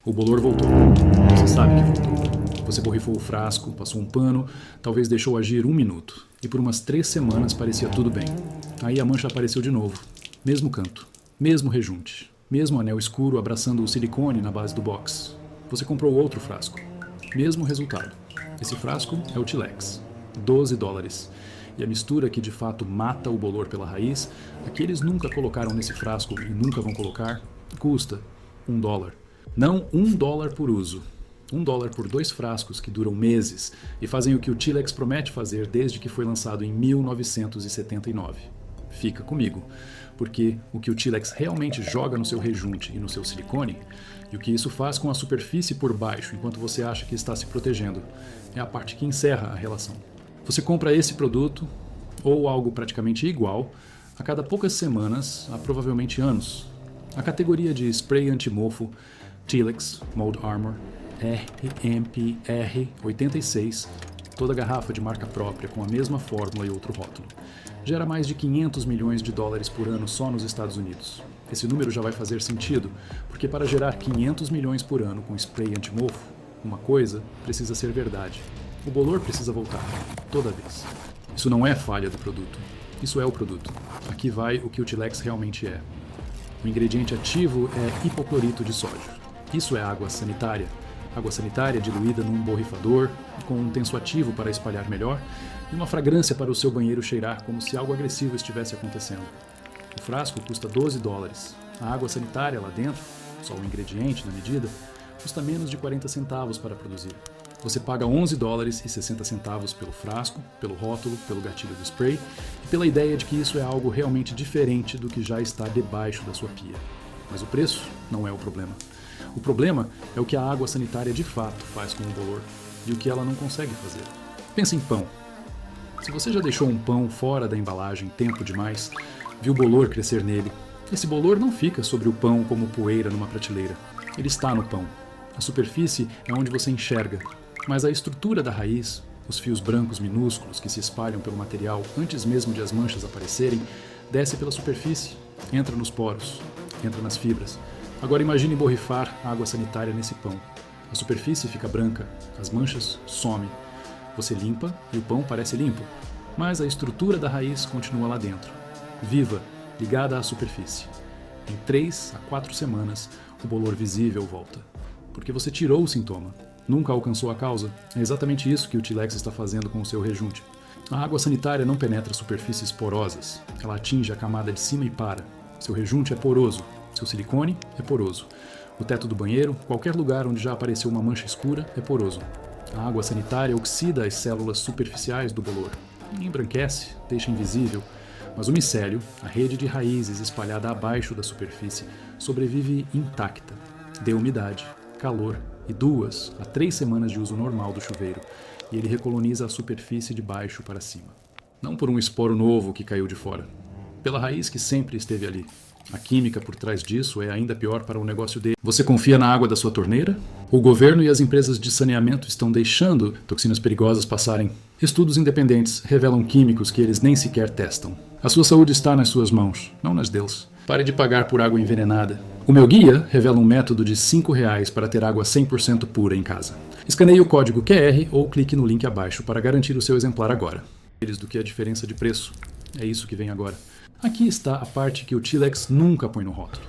O bolor voltou. Você sabe que voltou. Você borrifou o frasco, passou um pano, talvez deixou agir 1 minuto. E por umas 3 semanas parecia tudo bem. Aí a mancha apareceu de novo. Mesmo canto, mesmo rejunte, mesmo anel escuro abraçando o silicone na base do box. Você comprou outro frasco. Mesmo resultado. Esse frasco é o Tilex. $12. E a mistura que de fato mata o bolor pela raiz, a que eles nunca colocaram nesse frasco e nunca vão colocar, custa $1. Não $1 por uso. $1 por 2 frascos que duram meses e fazem o que o Tilex promete fazer desde que foi lançado em 1979. Fica comigo, porque o que o Tilex realmente joga no seu rejunte e no seu silicone, e o que isso faz com a superfície por baixo enquanto você acha que está se protegendo, é a parte que encerra a relação. Você compra esse produto, ou algo praticamente igual, a cada poucas semanas, há provavelmente anos. A categoria de spray antimofo Tilex Mold Armor RMPR86, toda garrafa de marca própria com a mesma fórmula e outro rótulo, gera mais de $500 milhões por ano só nos Estados Unidos. Esse número já vai fazer sentido, porque para gerar 500 milhões por ano com spray antimofo, uma coisa precisa ser verdade. O bolor precisa voltar, toda vez. Isso não é falha do produto, isso é o produto. Aqui vai o que o Tilex realmente é. O ingrediente ativo é hipoclorito de sódio. Isso é água sanitária. Água sanitária diluída num borrifador, com um tensoativo para espalhar melhor e uma fragrância para o seu banheiro cheirar como se algo agressivo estivesse acontecendo. O frasco custa $12. A água sanitária lá dentro, só o ingrediente na medida, custa menos de 40 centavos para produzir. Você paga $11,60 pelo frasco, pelo rótulo, pelo gatilho do spray e pela ideia de que isso é algo realmente diferente do que já está debaixo da sua pia. Mas o preço não é o problema. O problema é o que a água sanitária de fato faz com o bolor e o que ela não consegue fazer. Pensa em pão. Se você já deixou um pão fora da embalagem tempo demais, viu o bolor crescer nele, esse bolor não fica sobre o pão como poeira numa prateleira. Ele está no pão. A superfície é onde você enxerga, mas a estrutura da raiz, os fios brancos minúsculos que se espalham pelo material antes mesmo de as manchas aparecerem, desce pela superfície, entra nos poros, entra nas fibras. Agora imagine borrifar água sanitária nesse pão. A superfície fica branca, as manchas somem. Você limpa e o pão parece limpo, mas a estrutura da raiz continua lá dentro, viva, ligada à superfície. Em 3 a 4 semanas, o bolor visível volta, porque você tirou o sintoma, nunca alcançou a causa. É exatamente isso que o Tilex está fazendo com o seu rejunte. A água sanitária não penetra superfícies porosas, ela atinge a camada de cima e para. Seu rejunte é poroso. Seu silicone é poroso. O teto do banheiro, qualquer lugar onde já apareceu uma mancha escura, é poroso. A água sanitária oxida as células superficiais do bolor. Embranquece, deixa invisível. Mas o micélio, a rede de raízes espalhada abaixo da superfície, sobrevive intacta. Dê umidade, calor e 2 a 3 semanas de uso normal do chuveiro, e ele recoloniza a superfície de baixo para cima. Não por um esporo novo que caiu de fora, pela raiz que sempre esteve ali. A química por trás disso é ainda pior para o negócio dele. Você confia na água da sua torneira? O governo e as empresas de saneamento estão deixando toxinas perigosas passarem. Estudos independentes revelam químicos que eles nem sequer testam. A sua saúde está nas suas mãos, não nas deles. Pare de pagar por água envenenada. O meu guia revela um método de R$5 para ter água 100% pura em casa. Escaneie o código QR ou clique no link abaixo para garantir o seu exemplar agora. Do que a diferença de preço. É isso que vem agora. Aqui está a parte que o Tilex nunca põe no rótulo.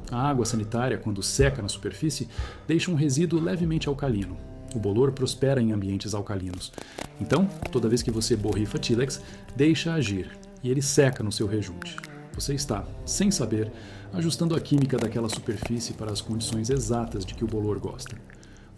A água sanitária, quando seca na superfície, deixa um resíduo levemente alcalino. O bolor prospera em ambientes alcalinos. Então, toda vez que você borrifa Tilex, deixa agir, e ele seca no seu rejunte. Você está, sem saber, ajustando a química daquela superfície para as condições exatas de que o bolor gosta.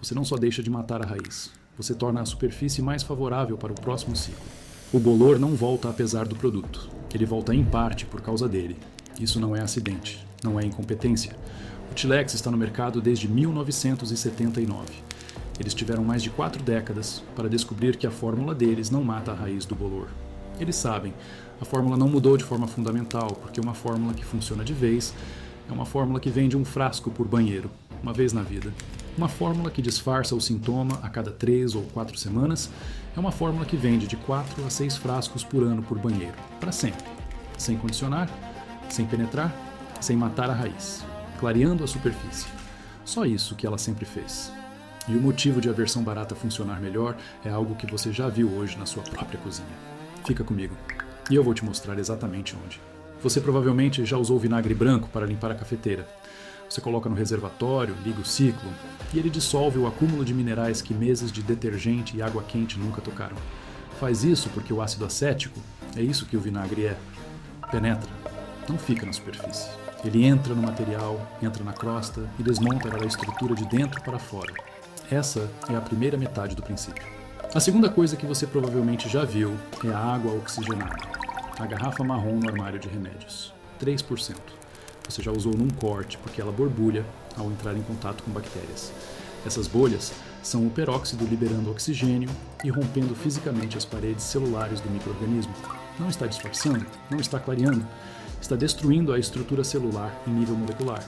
Você não só deixa de matar a raiz, você torna a superfície mais favorável para o próximo ciclo. O bolor não volta apesar do produto. Ele volta em parte por causa dele. Isso não é acidente, não é incompetência. O Tilex está no mercado desde 1979. Eles tiveram mais de 4 décadas para descobrir que a fórmula deles não mata a raiz do bolor. Eles sabem, a fórmula não mudou de forma fundamental, porque uma fórmula que funciona de vez é uma fórmula que vende um frasco por banheiro, uma vez na vida. Uma fórmula que disfarça o sintoma a cada 3 ou 4 semanas é uma fórmula que vende de 4 a 6 frascos por ano por banheiro, para sempre. Sem condicionar, sem penetrar, sem matar a raiz, clareando a superfície. Só isso que ela sempre fez. E o motivo de a versão barata funcionar melhor é algo que você já viu hoje na sua própria cozinha. Fica comigo, e eu vou te mostrar exatamente onde. Você provavelmente já usou vinagre branco para limpar a cafeteira. Você coloca no reservatório, liga o ciclo, e ele dissolve o acúmulo de minerais que meses de detergente e água quente nunca tocaram. Faz isso porque o ácido acético, é isso que o vinagre é, penetra, não fica na superfície. Ele entra no material, entra na crosta e desmonta a estrutura de dentro para fora. Essa é a primeira metade do princípio. A segunda coisa que você provavelmente já viu é a água oxigenada, a garrafa marrom no armário de remédios, 3%. Você já usou num corte porque ela borbulha ao entrar em contato com bactérias. Essas bolhas são o peróxido liberando oxigênio e rompendo fisicamente as paredes celulares do micro-organismo. Não está disfarçando, não está clareando, está destruindo a estrutura celular em nível molecular.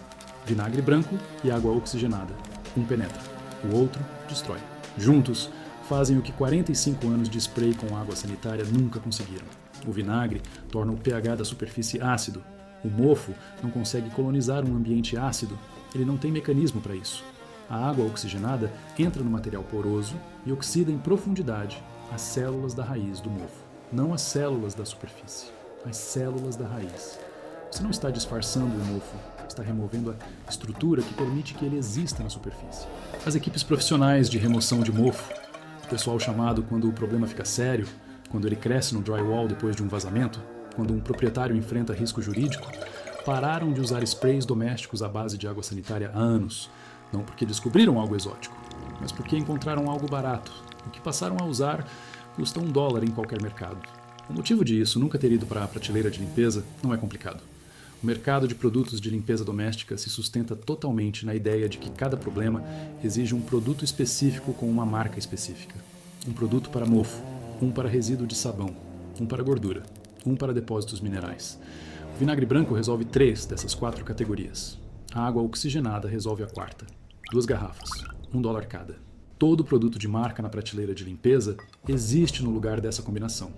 Vinagre branco e água oxigenada. Um penetra, o outro destrói. Juntos, fazem o que 45 anos de spray com água sanitária nunca conseguiram. O vinagre torna o pH da superfície ácido. O mofo não consegue colonizar um ambiente ácido, ele não tem mecanismo para isso. A água oxigenada entra no material poroso e oxida em profundidade as células da raiz do mofo. Não as células da superfície, as células da raiz. Você não está disfarçando o mofo, está removendo a estrutura que permite que ele exista na superfície. As equipes profissionais de remoção de mofo, o pessoal chamado quando o problema fica sério, quando ele cresce no drywall depois de um vazamento, quando um proprietário enfrenta risco jurídico, pararam de usar sprays domésticos à base de água sanitária há anos, não porque descobriram algo exótico, mas porque encontraram algo barato. O que passaram a usar custa $1 em qualquer mercado. O motivo disso nunca ter ido para a prateleira de limpeza não é complicado. O mercado de produtos de limpeza doméstica se sustenta totalmente na ideia de que cada problema exige um produto específico com uma marca específica. Um produto para mofo, um para resíduo de sabão, um para gordura, um para depósitos minerais. O vinagre branco resolve 3 dessas 4 categorias. A água oxigenada resolve a 4ª. 2 garrafas, $1 cada. Todo produto de marca na prateleira de limpeza existe no lugar dessa combinação.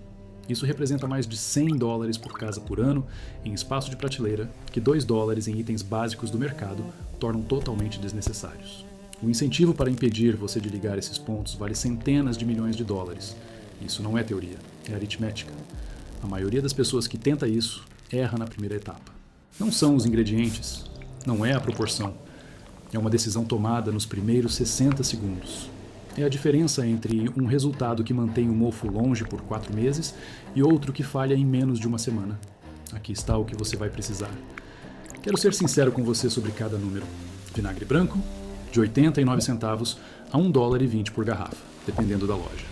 Isso representa mais de $100 por casa por ano em espaço de prateleira, que $2 em itens básicos do mercado tornam totalmente desnecessários. O incentivo para impedir você de ligar esses pontos vale centenas de milhões de dólares. Isso não é teoria, é aritmética. A maioria das pessoas que tenta isso erra na primeira etapa. Não são os ingredientes, não é a proporção. É uma decisão tomada nos primeiros 60 segundos. É a diferença entre um resultado que mantém o mofo longe por 4 meses e outro que falha em menos de uma semana. Aqui está o que você vai precisar. Quero ser sincero com você sobre cada número. Vinagre branco, de 89 centavos a $1,20 por garrafa, dependendo da loja.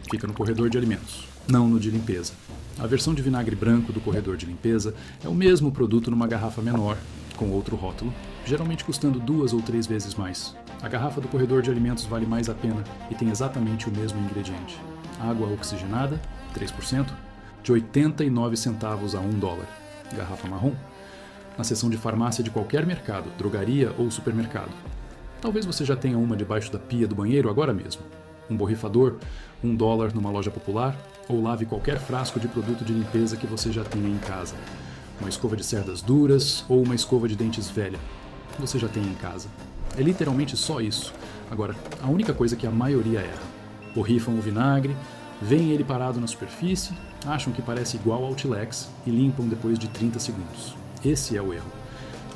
Fica no corredor de alimentos, não no de limpeza. A versão de vinagre branco do corredor de limpeza é o mesmo produto numa garrafa menor, com outro rótulo, geralmente custando 2 ou 3 vezes mais. A garrafa do corredor de alimentos vale mais a pena e tem exatamente o mesmo ingrediente. Água oxigenada, 3%, de 89 centavos a $1. Garrafa marrom, na seção de farmácia de qualquer mercado, drogaria ou supermercado. Talvez você já tenha uma debaixo da pia do banheiro agora mesmo. Um borrifador, $1 numa loja popular, ou lave qualquer frasco de produto de limpeza que você já tenha em casa. Uma escova de cerdas duras ou uma escova de dentes velha. Você já tem em casa. É literalmente só isso. Agora, a única coisa que a maioria erra. Borrifam o vinagre, veem ele parado na superfície, acham que parece igual ao Tilex e limpam depois de 30 segundos. Esse é o erro.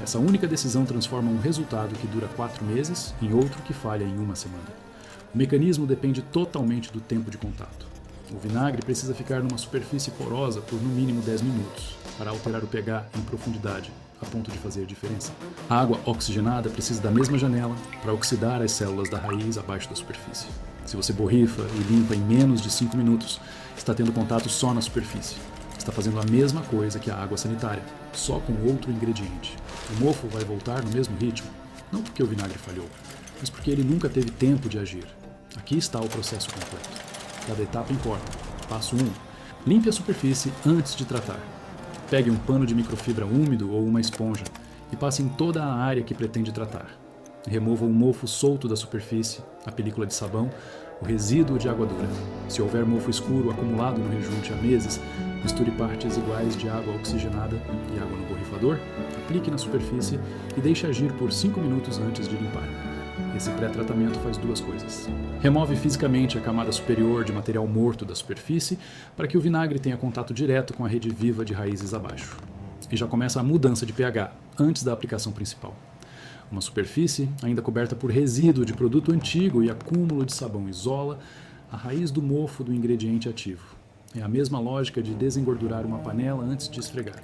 Essa única decisão transforma um resultado que dura 4 meses em outro que falha em 1 semana. O mecanismo depende totalmente do tempo de contato. O vinagre precisa ficar numa superfície porosa por no mínimo 10 minutos para alterar o pH em profundidade, a ponto de fazer diferença. A água oxigenada precisa da mesma janela para oxidar as células da raiz abaixo da superfície. Se você borrifa e limpa em menos de 5 minutos, está tendo contato só na superfície. Está fazendo a mesma coisa que a água sanitária, só com outro ingrediente. O mofo vai voltar no mesmo ritmo, não porque o vinagre falhou, mas porque ele nunca teve tempo de agir. Aqui está o processo completo. Cada etapa importa. Passo 1. Limpe a superfície antes de tratar. Pegue um pano de microfibra úmido ou uma esponja e passe em toda a área que pretende tratar. Remova o mofo solto da superfície, a película de sabão O resíduo de água dura. Se houver mofo escuro acumulado no rejunte há meses, misture partes iguais de água oxigenada e água no borrifador, aplique na superfície e deixe agir por 5 minutos antes de limpar. Esse pré-tratamento faz duas coisas. Remove fisicamente a camada superior de material morto da superfície para que o vinagre tenha contato direto com a rede viva de raízes abaixo. E já começa a mudança de pH antes da aplicação principal. Uma superfície ainda coberta por resíduo de produto antigo e acúmulo de sabão isola a raiz do mofo do ingrediente ativo. É a mesma lógica de desengordurar uma panela antes de esfregar.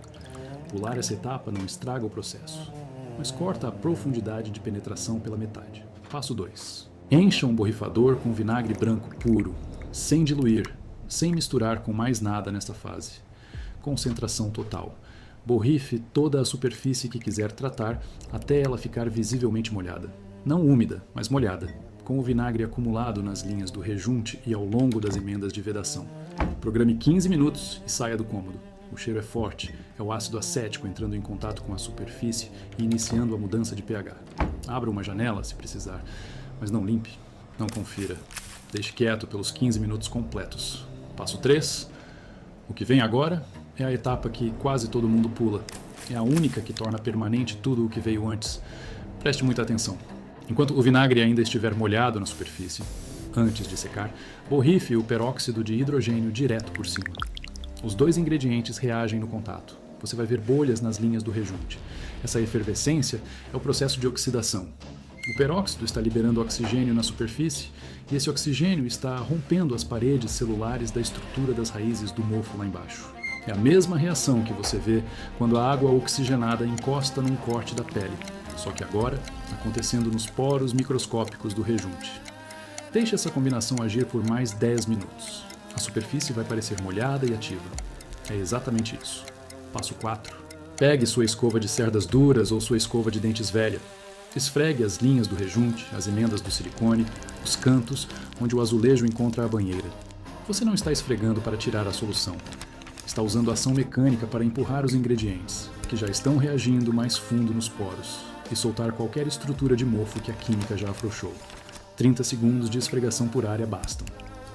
Pular essa etapa não estraga o processo, mas corta a profundidade de penetração pela metade. Passo 2. Encha um borrifador com vinagre branco puro, sem diluir, sem misturar com mais nada nesta fase. Concentração total. Borrife toda a superfície que quiser tratar até ela ficar visivelmente molhada. Não úmida, mas molhada, com o vinagre acumulado nas linhas do rejunte e ao longo das emendas de vedação. Programe 15 minutos e saia do cômodo. O cheiro é forte, é o ácido acético entrando em contato com a superfície e iniciando a mudança de pH. Abra uma janela se precisar, mas não limpe, não confira. Deixe quieto pelos 15 minutos completos. Passo 3. O que vem agora é a etapa que quase todo mundo pula. É a única que torna permanente tudo o que veio antes. Preste muita atenção. Enquanto o vinagre ainda estiver molhado na superfície, antes de secar, borrife o peróxido de hidrogênio direto por cima. Os dois ingredientes reagem no contato. Você vai ver bolhas nas linhas do rejunte. Essa efervescência é o processo de oxidação. O peróxido está liberando oxigênio na superfície e esse oxigênio está rompendo as paredes celulares da estrutura das raízes do mofo lá embaixo. É a mesma reação que você vê quando a água oxigenada encosta num corte da pele, só que agora acontecendo nos poros microscópicos do rejunte. Deixe essa combinação agir por mais 10 minutos. A superfície vai parecer molhada e ativa. É exatamente isso. Passo 4. Pegue sua escova de cerdas duras ou sua escova de dentes velha. Esfregue as linhas do rejunte, as emendas do silicone, os cantos onde o azulejo encontra a banheira. Você não está esfregando para tirar a solução. Está usando ação mecânica para empurrar os ingredientes, que já estão reagindo mais fundo nos poros, e soltar qualquer estrutura de mofo que a química já afrouxou. 30 segundos de esfregação por área bastam.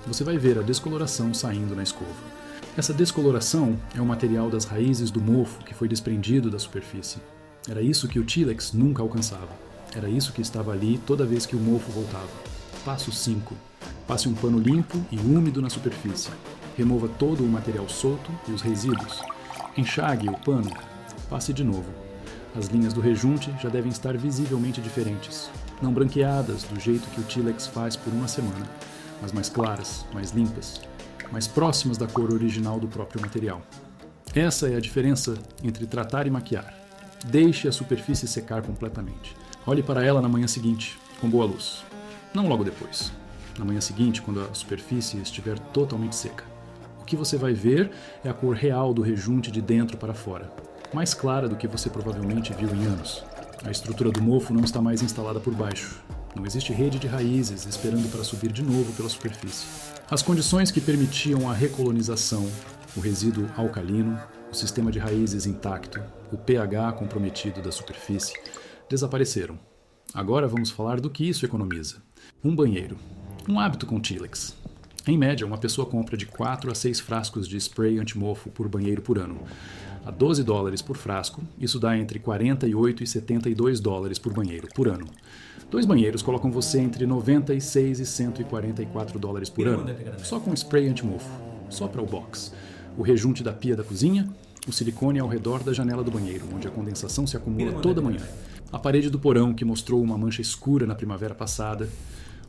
Você vai ver a descoloração saindo na escova. Essa descoloração é o material das raízes do mofo que foi desprendido da superfície. Era isso que o Tilex nunca alcançava. Era isso que estava ali toda vez que o mofo voltava. Passo 5. Passe um pano limpo e úmido na superfície. Remova todo o material solto e os resíduos. Enxague o pano. Passe de novo. As linhas do rejunte já devem estar visivelmente diferentes. Não branqueadas do jeito que o Tilex faz por uma semana, mas mais claras, mais limpas, mais próximas da cor original do próprio material. Essa é a diferença entre tratar e maquiar. Deixe a superfície secar completamente. Olhe para ela na manhã seguinte, com boa luz. Não logo depois. Na manhã seguinte, quando a superfície estiver totalmente seca. O que você vai ver é a cor real do rejunte de dentro para fora, mais clara do que você provavelmente viu em anos. A estrutura do mofo não está mais instalada por baixo. Não existe rede de raízes esperando para subir de novo pela superfície. As condições que permitiam a recolonização, o resíduo alcalino, o sistema de raízes intacto, o pH comprometido da superfície, desapareceram. Agora vamos falar do que isso economiza. Um banheiro. Um hábito com Tilex. Em média, uma pessoa compra de 4 a 6 frascos de spray antimofo por banheiro por ano. A $12 por frasco, isso dá entre 48 e 72 dólares por banheiro por ano. 2 banheiros colocam você entre 96 e 144 dólares por ano, só com spray antimofo, só para o box. O rejunte da pia da cozinha, o silicone ao redor da janela do banheiro, onde a condensação se acumula toda manhã. A parede do porão, que mostrou uma mancha escura na primavera passada.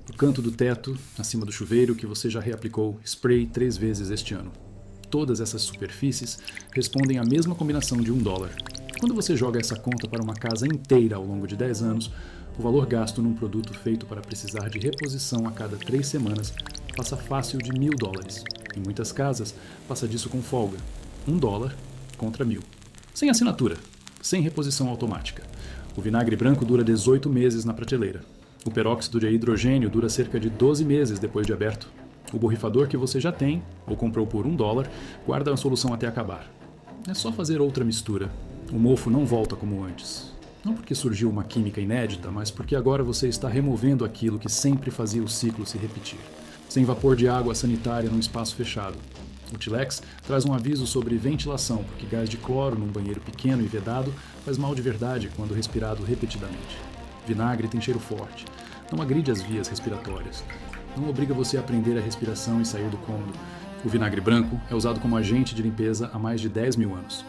O canto do teto, acima do chuveiro, que você já reaplicou spray 3 vezes este ano. Todas essas superfícies respondem à mesma combinação de $1. Quando você joga essa conta para uma casa inteira ao longo de 10 anos, o valor gasto num produto feito para precisar de reposição a cada 3 semanas passa fácil de $1.000. Em muitas casas, passa disso com folga. $1 contra 1.000. Sem assinatura, sem reposição automática. O vinagre branco dura 18 meses na prateleira. O peróxido de hidrogênio dura cerca de 12 meses depois de aberto. O borrifador que você já tem, ou comprou por $1, guarda a solução até acabar. É só fazer outra mistura. O mofo não volta como antes. Não porque surgiu uma química inédita, mas porque agora você está removendo aquilo que sempre fazia o ciclo se repetir. sem vapor de água sanitária num espaço fechado. O Tilex traz um aviso sobre ventilação, porque gás de cloro num banheiro pequeno e vedado faz mal de verdade quando respirado repetidamente. Vinagre tem cheiro forte. Não agride as vias respiratórias. Não obriga você a aprender a respiração e sair do cômodo. O vinagre branco é usado como agente de limpeza há mais de 10 mil anos.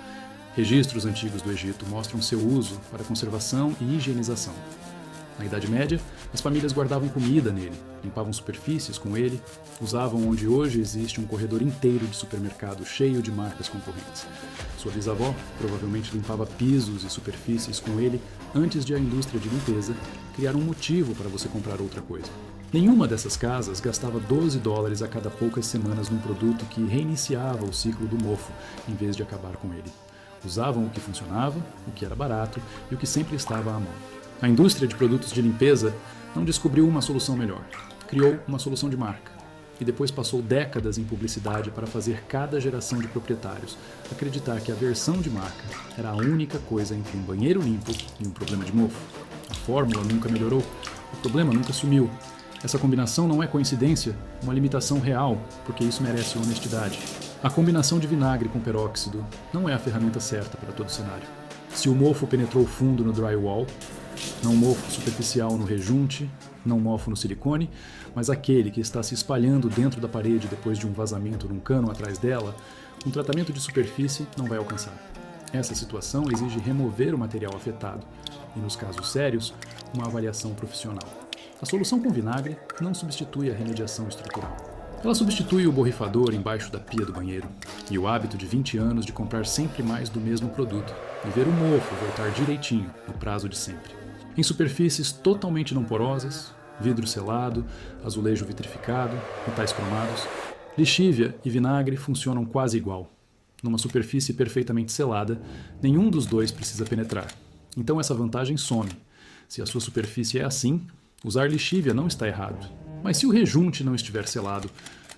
Registros antigos do Egito mostram seu uso para conservação e higienização. Na Idade Média, as famílias guardavam comida nele, limpavam superfícies com ele, usavam onde hoje existe um corredor inteiro de supermercado cheio de marcas concorrentes. Sua bisavó provavelmente limpava pisos e superfícies com ele antes de a indústria de limpeza criar um motivo para você comprar outra coisa. Nenhuma dessas casas gastava $12 a cada poucas semanas num produto que reiniciava o ciclo do mofo, em vez de acabar com ele. Usavam o que funcionava, o que era barato e o que sempre estava à mão. A indústria de produtos de limpeza não descobriu uma solução melhor. Criou uma solução de marca. E depois passou décadas em publicidade para fazer cada geração de proprietários acreditar que a versão de marca era a única coisa entre um banheiro limpo e um problema de mofo. A fórmula nunca melhorou, o problema nunca sumiu. Essa combinação não é coincidência, uma limitação real, porque isso merece honestidade. A combinação de vinagre com peróxido não é a ferramenta certa para todo cenário. Se o mofo penetrou fundo no drywall, não mofo superficial no rejunte, não mofo no silicone, mas aquele que está se espalhando dentro da parede depois de um vazamento num cano atrás dela, um tratamento de superfície não vai alcançar. Essa situação exige remover o material afetado e, nos casos sérios, uma avaliação profissional. A solução com vinagre não substitui a remediação estrutural. Ela substitui o borrifador embaixo da pia do banheiro e o hábito de 20 anos de comprar sempre mais do mesmo produto e ver o mofo voltar direitinho no prazo de sempre. Em superfícies totalmente não porosas, vidro selado, azulejo vitrificado, metais cromados, lixívia e vinagre funcionam quase igual. Numa superfície perfeitamente selada, nenhum dos dois precisa penetrar. Então essa vantagem some. Se a sua superfície é assim, usar lixívia não está errado. Mas se o rejunte não estiver selado,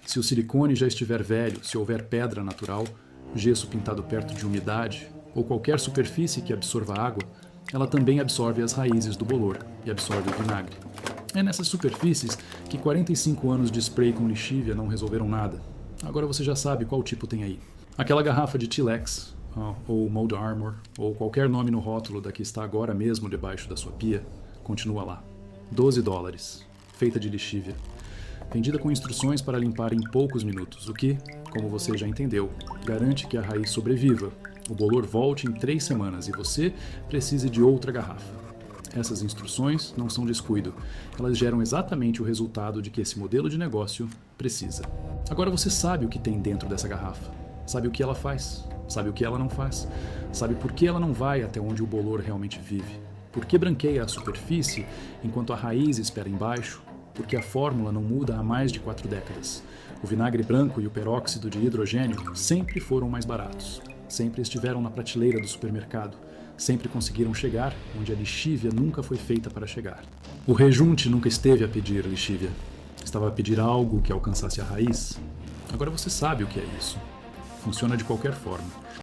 se o silicone já estiver velho, se houver pedra natural, gesso pintado perto de umidade ou qualquer superfície que absorva água, ela também absorve as raízes do bolor e absorve o vinagre. É nessas superfícies que 45 anos de spray com lixívia não resolveram nada. Agora você já sabe qual tipo tem aí. Aquela garrafa de Tilex, ou Mold Armor, ou qualquer nome no rótulo da que está agora mesmo debaixo da sua pia, continua lá. $12, feita de lixívia. Vendida com instruções para limpar em poucos minutos, o que, como você já entendeu, garante que a raiz sobreviva, o bolor volte em 3 semanas e você precise de outra garrafa. Essas instruções não são descuido, elas geram exatamente o resultado de que esse modelo de negócio precisa. Agora você sabe o que tem dentro dessa garrafa, sabe o que ela faz, sabe o que ela não faz, sabe por que ela não vai até onde o bolor realmente vive, por que branqueia a superfície enquanto a raiz espera embaixo, porque a fórmula não muda há mais de 4 décadas. O vinagre branco e o peróxido de hidrogênio sempre foram mais baratos. Sempre estiveram na prateleira do supermercado, sempre conseguiram chegar onde a lixívia nunca foi feita para chegar. O rejunte nunca esteve a pedir lixívia, estava a pedir algo que alcançasse a raiz. Agora você sabe o que é isso. Funciona de qualquer forma.